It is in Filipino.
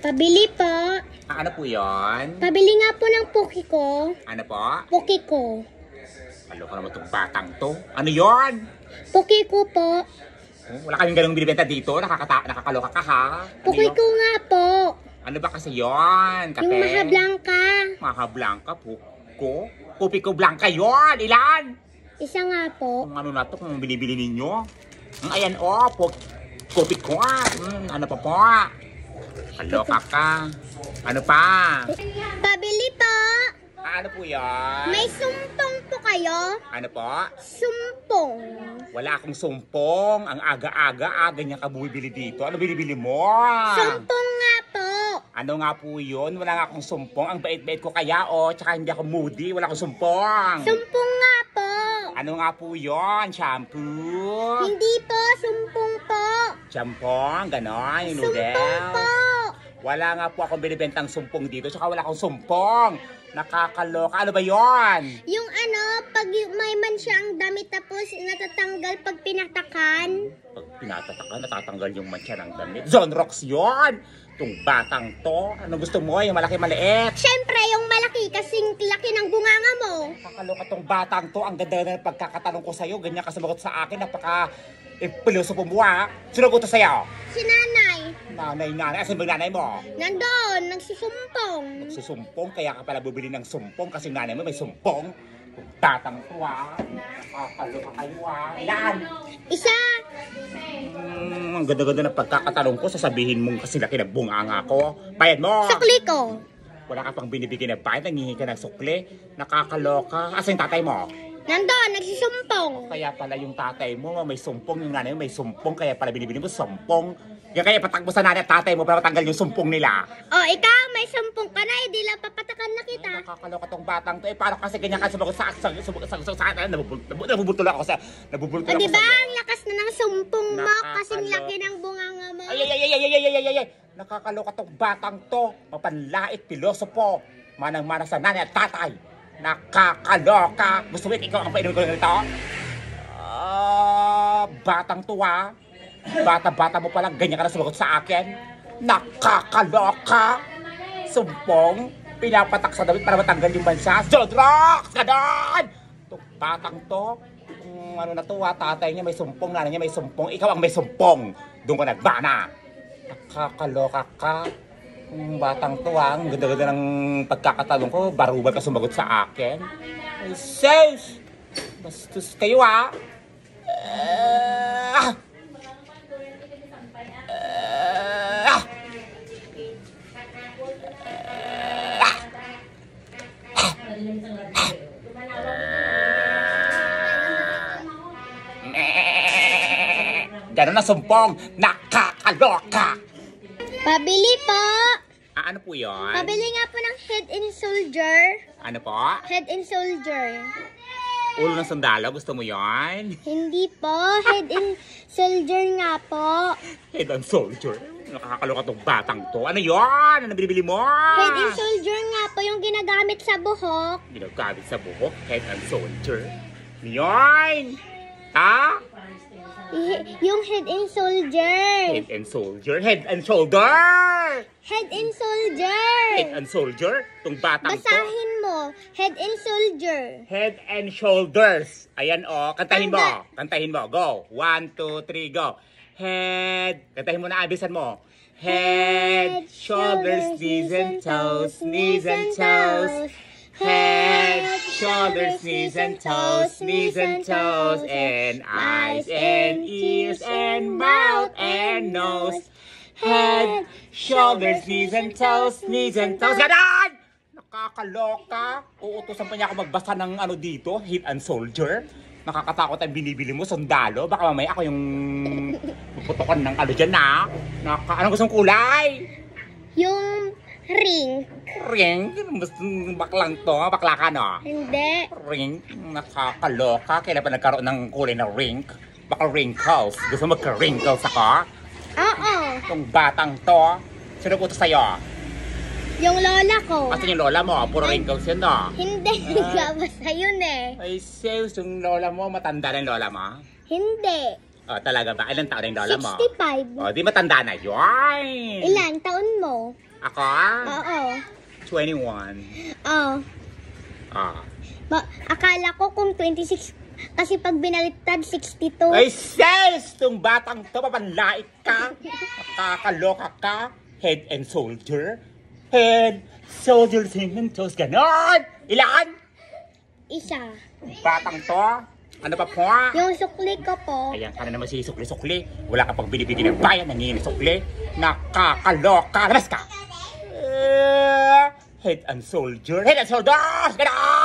Pabili po. Ano po yon? Pabili nga po ng puki ko. Ano po? Puki ko. Ano ka naman itong batang to? Ano yon? Puki ko po. Wala kaming ganung binibenta dito. Nakakaloka ka ha? Ano Puki yun? ko nga po. Ano ba kasi yon? Kape? Yung Maha Blanca. Maha Blanca po. Pupi ko Blanca yon. Ilan? Isa nga po. Kung ano na to, kung binibili ninyo. Ayan pupi ko. Ano pa po? Kaloka ka. Ano pa? Pabili po. Ano po yan? May sumpong po kayo? Ano po? Sumpong. Wala akong sumpong. Ang aga-aga niya ka bumibili dito. Ano binibili mo? Sumpong nga po. Ano nga po yun? Wala nga akong sumpong. Ang bait-bait ko kaya tsaka hindi ako moody. Wala akong sumpong. Sumpong nga po. Ano nga po yun? Shampoo? Hindi po, sumpong po. Shampoo? Ganon? Yung Sumpong noodle? po. Wala nga po akong binibentang sumpong dito. Tsaka wala akong sumpong. Nakakaloka. Ano ba yon? Yung pag may mancha ang damit tapos natatanggal pag pinatakan. Pag pinatatakan, natatanggal yung mancha ng damit. Zonrox yon! Itong batang to. Ano gusto mo? Yung malaki-maliit? Siyempre, yung malaki kasing laki ng bunganga mo. Nakakaloka tong batang to. Ang ganda na pagkakatanong ko sa'yo. Ganyan ka sumagot sa akin. Piloso po mo ha. Sino ko to sa'yo? Si nanay. Nanay. Asan ba nanay mo? Nandun, nagsusumpong. Susumpong. Kaya ka pala bubili ng sumpong kasi nanay mo may sumpong. Itong batang to ha. Nakakaloka kayo ha. Ilan? Isa. Ang ganda-ganda ng pagkakatanong ko. Sasabihin mong kasi laki ng bunganga ko. Bayad mo! Sukli ko. Wala ka pang binibigyan na bayad. Nangihingi ka ng sukli. Nakakaloka. Asan yung tatay mo? Nandun, nagsusumpong. Kaya pala yung tatay mo may sumpong. Yung nanay mo may sumpong. Kaya pala binibili mo sumpong. Kaya patakbo sa nanay at tatay mo para matanggal yung sumpong nila. Oh, ikaw, may sumpong ka na. Hindi lang papatakan na kita. Nakakaloka tong batang to. Paano kasi ganyan ka sumagot sa akin? Nabubultol ako sa... O, diba, ang lakas na ng sumpong mo kasing laki ng bunganga mo. Ay! Nakakaloka tong batang to. Mapanlait, pilosopo. Manang-mana sa nanay at tatay. Nakakaloka. Gusto mo ikaw ang painumin ko ng ito? Batang to ha. Bata-bata mo palang ganyan ka na sumagot sa akin. Nakakaloka. Sumpong. Pinapatak sa damit para matanggal yung bansa. Zodrox! Ganon! Itong batang to. Ano na to ha. Tatay niya may sumpong. Nanay niya may sumpong. Ikaw ang may sumpong. Doon ka nagbana. Nakakaloka ka. Batang to ha. Ang ganda-ganda ng pagkakatalong ko. Barubal ka sumagot sa akin. Ay, sis! Bastos kayo ha. Ganon na sumpong. Nakakaloka. Pabili po. Ano po yun? Pabili nga po ng Head and Soldier. Ano po? Head and Soldier. Ulo ng sundalo? Gusto mo yon? Hindi po. Head and Soldier nga po. Head and Soldier? Nakakaloka tong batang to. Ano yon? Ano binibili mo? Head and Soldier nga po yung ginagamit sa buhok. Ginagamit sa buhok? Head and Soldier? Yon? Ha? Yung Head and Soldier. Head and Soldier? Head and Shoulder? Head and Soldier. Head and Soldier? Tong batang to? Basahin mo. Head and Soldier. Head and Shoulders. Ayan kantahin mo. Kantahin mo. Go. 1, 2, 3, go. Head. Kantahin mo na abisan mo. Head, shoulders, knees and toes, knees and toes. Head, shoulders, knees and toes, knees and toes, and eyes and ears and mouth and nose. Head, shoulders, knees and toes, knees and toes. Ganon! Nakakaloka. Uutusan pa niya ako magbasa ng dito, Head and Soldier. Nakakatakot ang binibili mo, sundalo. Baka mamaya ako yung puputokan ng dyan na. Anong gustong kulay? Yung ring. Ring? Baklang to? Bakla ka no? Hindi. Ring? Nakakaloka. Kailan pa nagkaroon ng kulay na ring? Baka wrinkles. Gusto mo magka-wrinkles ako? Oo. Itong batang to. Sino ko to sa'yo? Yung lola ko. Asan yung lola mo? Puro wrinkles yun no? Hindi. Nagbabasa yun eh. Ay, sis, yung lola mo, matanda na yung lola mo? Hindi. Talaga ba? Ilang taon na yung lola mo? 65. Di matanda na yun. Ilan taon mo? Ako? Oo. 21. Oo. Ah. Akala ko kung 26, kasi pag binaliktad, 62. Ay, sis! Itong batang to, papanlait ka. Nakakaloka ka. Head and shoulder. Head, shoulder, cementos, ganon. Ilan? Isa. Batang to. Ano pa po? Yung sukli ko po. Ayan ka na naman si sukli-sukli. Wala ka pang binibigyan ng bayan, nangingin sukli. Nakakaloka. Labas ka! Head and shoulder. Head and shoulders! Ganon!